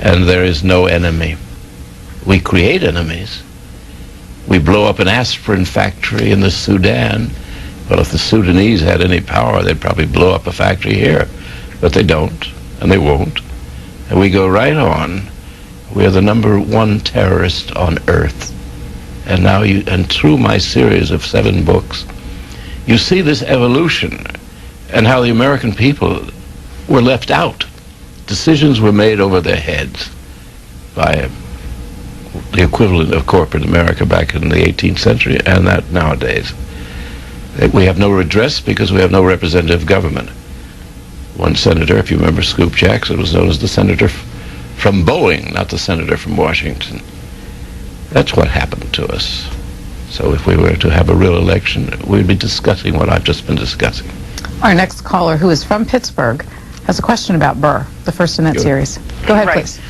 and there is no enemy. We create enemies. We blow up an aspirin factory in the Sudan. Well, if the Sudanese had any power, they'd probably blow up a factory here. But they don't, and they won't. And we go right on. We are the number one terrorist on earth. And now and through my series of 7 books, you see this evolution and how the American people were left out. Decisions were made over their heads by the equivalent of corporate America back in the 18th century and that nowadays. We have no redress because we have no representative government. One senator, if you remember Scoop Jackson, was known as the senator from Boeing, not the senator from Washington. That's what happened to us. So if we were to have a real election, we'd be discussing what I've just been discussing. Our next caller, who is from Pittsburgh, has a question about Burr, the first in that series. Go ahead, please.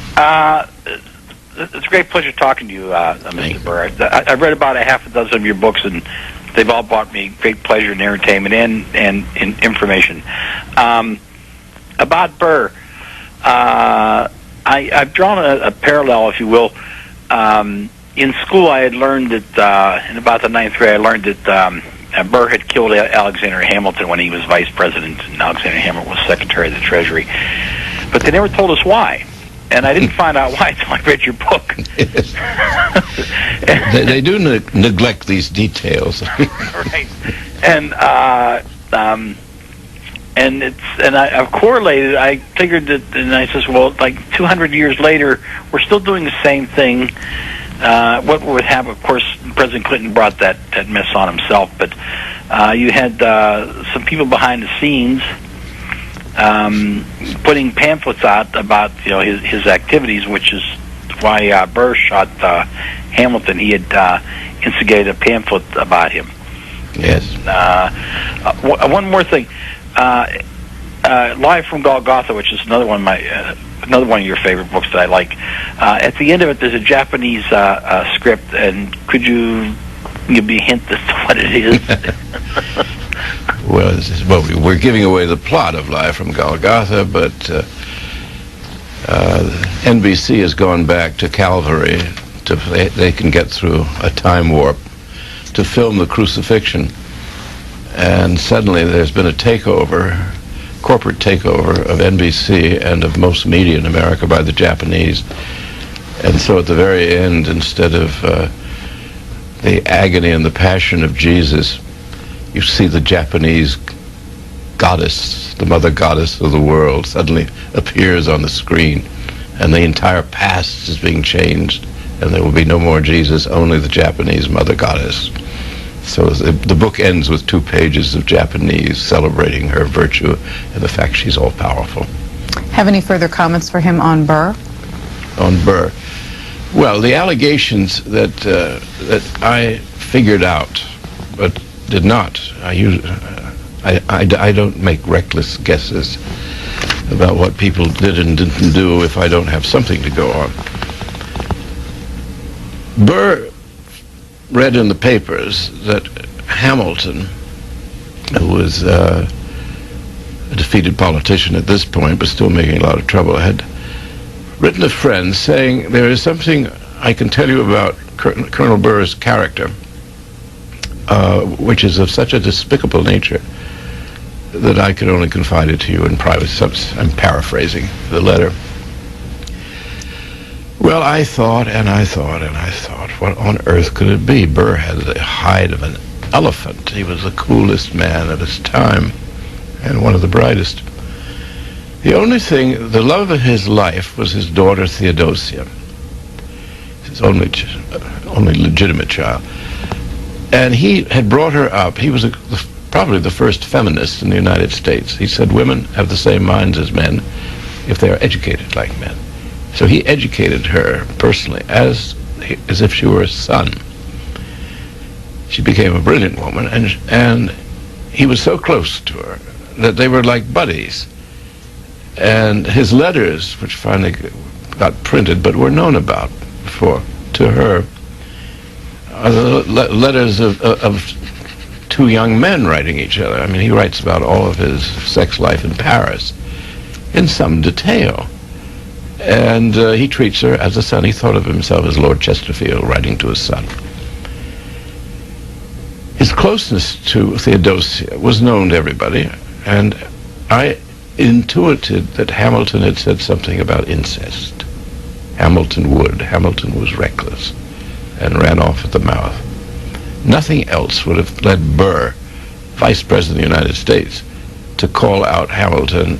It's a great pleasure talking to you, Mr. Burr. I've read about a half a dozen of your books, and they've all brought me great pleasure and entertainment and information. About Burr, I've drawn a parallel, if you will. In school, I had learned that, in about the 9th grade, I learned that Burr had killed Alexander Hamilton when he was vice president, and Alexander Hamilton was secretary of the Treasury. But they never told us why. And I didn't find out why until I read your book. They do neglect these details. Right. And I've correlated. I figured that, and I says, well, like 200 years later, we're still doing the same thing. What would happen? Of course, President Clinton brought that mess on himself, but you had some people behind the scenes putting pamphlets out about his activities, which is why Burr shot Hamilton. He had instigated a pamphlet about him. Yes. One more thing. Live from Golgotha, which is another one of your favorite books that I like. At the end of it, there's a Japanese script, and could you give me a hint as to what it is? Well, we're giving away the plot of Live from Golgotha, but NBC has gone back to Calvary. They can get through a time warp to film the crucifixion. And suddenly there's been a corporate takeover of NBC and of most media in America by the Japanese. And so at the very end, instead of the agony and the passion of Jesus, you see the Japanese goddess, the mother goddess of the world, suddenly appears on the screen, and the entire past is being changed, and there will be no more Jesus, only the Japanese mother goddess. So the book ends with 2 pages of Japanese celebrating her virtue and the fact she's all-powerful. Have any further comments for him on Burr? On Burr. Well, the allegations that I figured out, but did not. I don't make reckless guesses about what people did and didn't do if I don't have something to go on. Burr read in the papers that Hamilton, who was a defeated politician at this point, but still making a lot of trouble, had written a friend saying, there is something I can tell you about Colonel Burr's character, which is of such a despicable nature that I could only confide it to you in private. I'm paraphrasing the letter. Well, I thought, what on earth could it be? Burr had the hide of an elephant. He was the coolest man of his time and one of the brightest. The only thing, the love of his life was his daughter Theodosia, his only legitimate child. And he had brought her up. He was probably the first feminist in the United States. He said women have the same minds as men if they are educated like men. So he educated her personally as if she were a son. She became a brilliant woman, and he was so close to her that they were like buddies. And his letters, which finally got printed but were known about before, to her, are the letters of 2 young men writing each other. I mean, he writes about all of his sex life in Paris in some detail. And he treats her as a son. He thought of himself as Lord Chesterfield writing to his son. His closeness to Theodosia was known to everybody, and I intuited that Hamilton had said something about incest. Hamilton was reckless and ran off at the mouth. Nothing else would have led Burr, Vice President of the United States, to call out Hamilton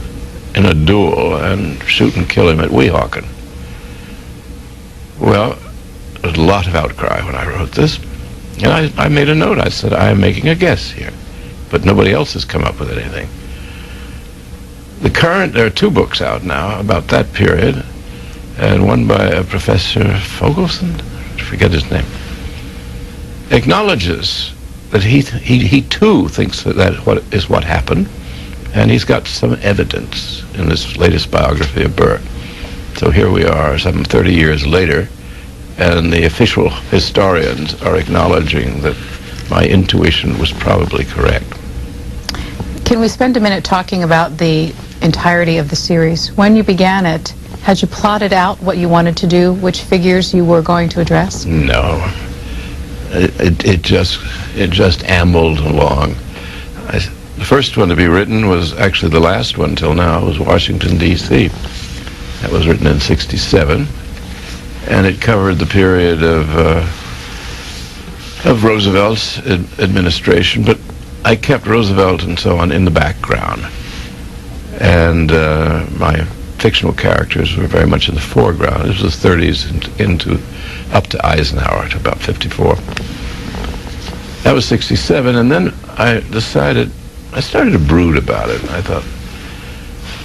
in a duel and shoot and kill him at Weehawken. Well, there was a lot of outcry when I wrote this, and I made a note. I said, I am making a guess here, but nobody else has come up with anything. There are two books out now about that period, and one by a Professor Fogelson, I forget his name, acknowledges that he too thinks that is what happened, and he's got some evidence in this latest biography of Burr. So here we are, some 30 years later, and the official historians are acknowledging that my intuition was probably correct. Can we spend a minute talking about the entirety of the series? When you began it, had you plotted out what you wanted to do, which figures you were going to address? No. It just ambled along. The first one to be written was actually the last one till now. It was Washington, D.C. That was written in '67, and it covered the period of Roosevelt's administration, but I kept Roosevelt and so on in the background, and my fictional characters were very much in the foreground. This was the 30s up to Eisenhower, to about 54. That was '67, and then I started to brood about it. I thought,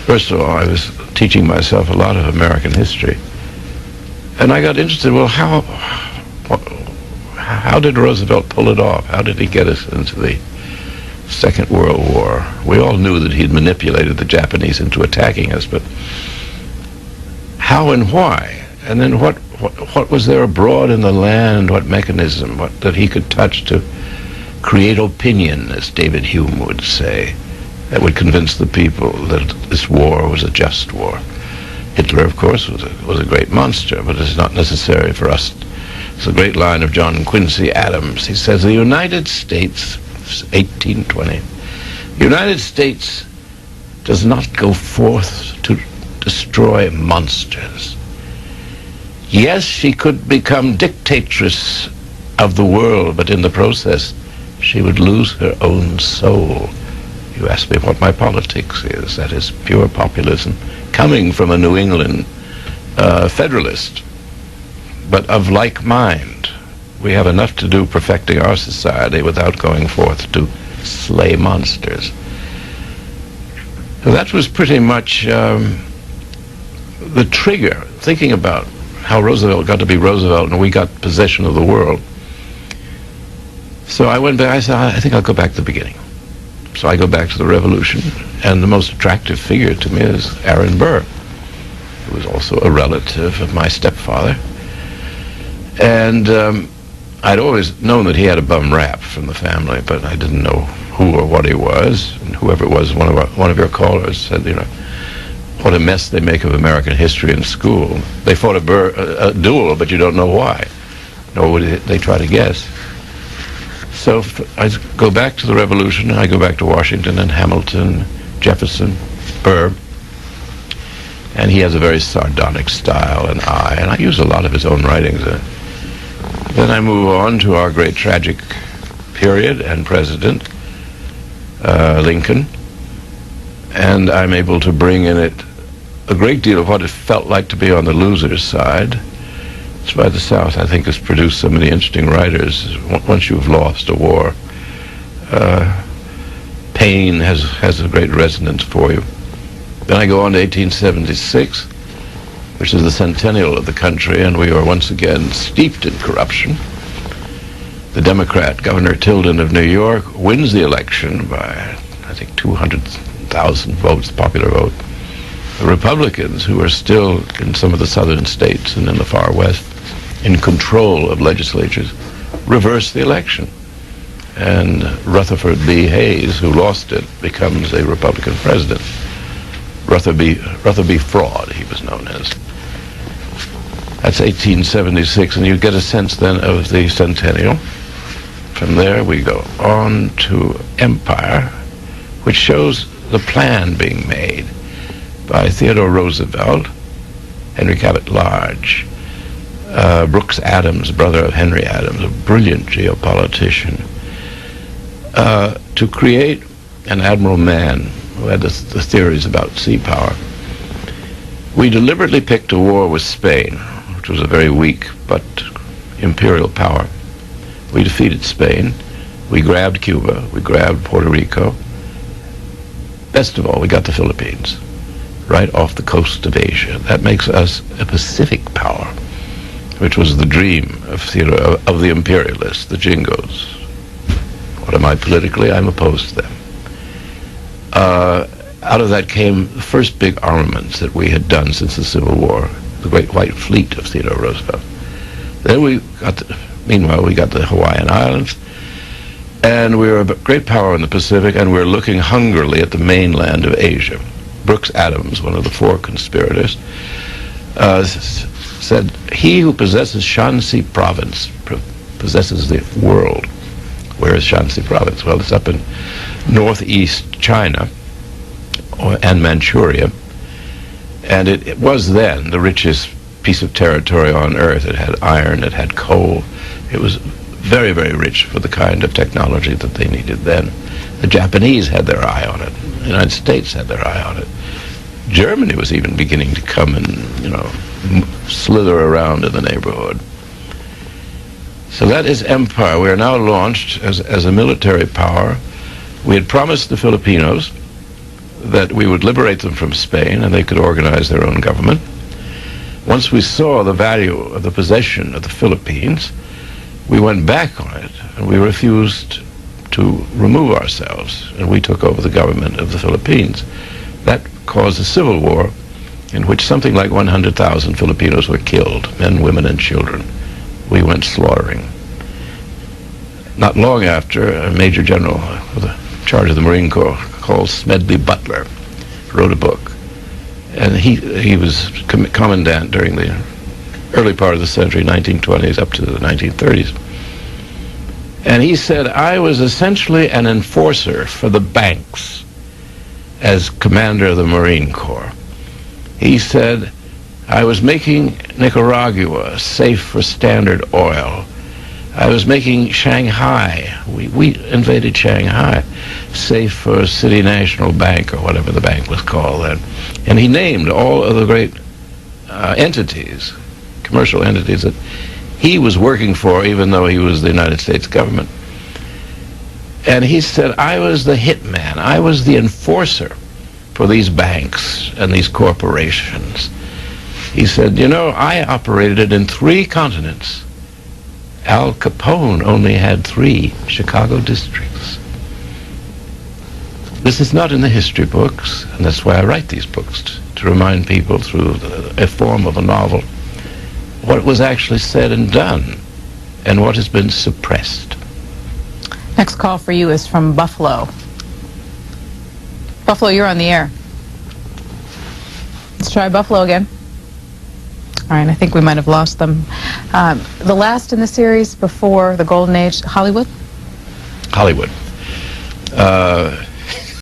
first of all, I was teaching myself a lot of American history, and I got interested, well, how did Roosevelt pull it off? How did he get us into the Second World War? We all knew that he'd manipulated the Japanese into attacking us, but how and why? And then what was there abroad in the land? What mechanism that he could touch to create opinion, as David Hume would say, that would convince the people that this war was a just war? Hitler, of course, was a great monster, but it's not necessary for us. It's a great line of John Quincy Adams. He says, the United States, 1820, the United States does not go forth to destroy monsters. Yes, she could become dictatress of the world, but in the process, she would lose her own soul. You ask me what my politics is. That is pure populism, coming from a New England federalist, but of like mind. We have enough to do perfecting our society without going forth to slay monsters. So that was pretty much the trigger, thinking about how Roosevelt got to be Roosevelt and we got possession of the world. So I went back, I said, I think I'll go back to the beginning. So I go back to the Revolution, and the most attractive figure to me is Aaron Burr, who was also a relative of my stepfather. And I'd always known that he had a bum rap from the family, but I didn't know who or what he was. And whoever it was, one of your callers said, you know, what a mess they make of American history in school. They fought a duel, but you don't know why, nor would they try to guess. So I go back to the Revolution, and I go back to Washington and Hamilton, Jefferson, Burr, and he has a very sardonic style and eye, and I use a lot of his own writings. Then I move on to our great tragic period and president, Lincoln, and I'm able to bring in it a great deal of what it felt like to be on the loser's side. That's why the South, I think, has produced so many interesting writers. Once you've lost a war, pain has a great resonance for you. Then I go on to 1876, which is the centennial of the country, and we are once again steeped in corruption. The Democrat, Governor Tilden of New York, wins the election by, I think, 200,000 votes, popular vote. The Republicans, who are still in some of the southern states and in the far west in control of legislatures, reverse the election. And Rutherford B. Hayes, who lost it, becomes a Republican president. Rutherby Fraud, he was known as. That's 1876, and you get a sense then of the centennial. From there we go on to Empire, which shows the plan being made by Theodore Roosevelt, Henry Cabot Lodge, Brooks Adams, brother of Henry Adams, a brilliant geopolitician, to create an Admiral Mann who had the theories about sea power. We deliberately picked a war with Spain, which was a very weak but imperial power. We defeated Spain. We grabbed Cuba. We grabbed Puerto Rico. Best of all, we got the Philippines, right off the coast of Asia. That makes us a Pacific power, which was the dream of the imperialists, the Jingos. What am I politically? I'm opposed to them. Out of that came the first big armaments that we had done since the Civil War, the Great White Fleet of Theodore Roosevelt. Then meanwhile, we got the Hawaiian Islands, and we were a great power in the Pacific, and we were looking hungrily at the mainland of Asia. Brooks Adams, one of the four conspirators, said, "He who possesses Shanxi province possesses the world." Where is Shanxi province? Well, it's up in northeast China and Manchuria, and it was then the richest piece of territory on earth. It had iron, it had coal. It was very, very rich for the kind of technology that they needed then. The Japanese had their eye on it. The United States had their eye on it. Germany was even beginning to come and, slither around in the neighborhood. So that is empire. We are now launched as a military power. We had promised the Filipinos that we would liberate them from Spain and they could organize their own government. Once we saw the value of the possession of the Philippines, we went back on it and we refused to remove ourselves, and we took over the government of the Philippines. That caused a civil war in which something like 100,000 Filipinos were killed, men, women, and children. We went slaughtering. Not long after, a major general with the charge of the Marine Corps called Smedley Butler wrote a book, and he was commandant during the early part of the century, 1920s up to the 1930s. And he said, "I was essentially an enforcer for the banks as commander of the Marine Corps." He said, "I was making Nicaragua safe for Standard Oil. I was making Shanghai, we invaded Shanghai, safe for City National Bank," or whatever the bank was called then. And he named all of the great entities, commercial entities that he was working for, even though he was the United States government. And he said, "I was the hitman. I was the enforcer for these banks and these corporations." He said, "I operated in 3 continents. Al Capone only had 3 Chicago districts." This is not in the history books, and that's why I write these books, to remind people through a form of a novel what was actually said and done and what has been suppressed. Next call for you is from Buffalo. Buffalo, you're on the air. Let's try Buffalo again. All right, I think we might have lost them. The last in the series before the Golden Age, Hollywood? Hollywood.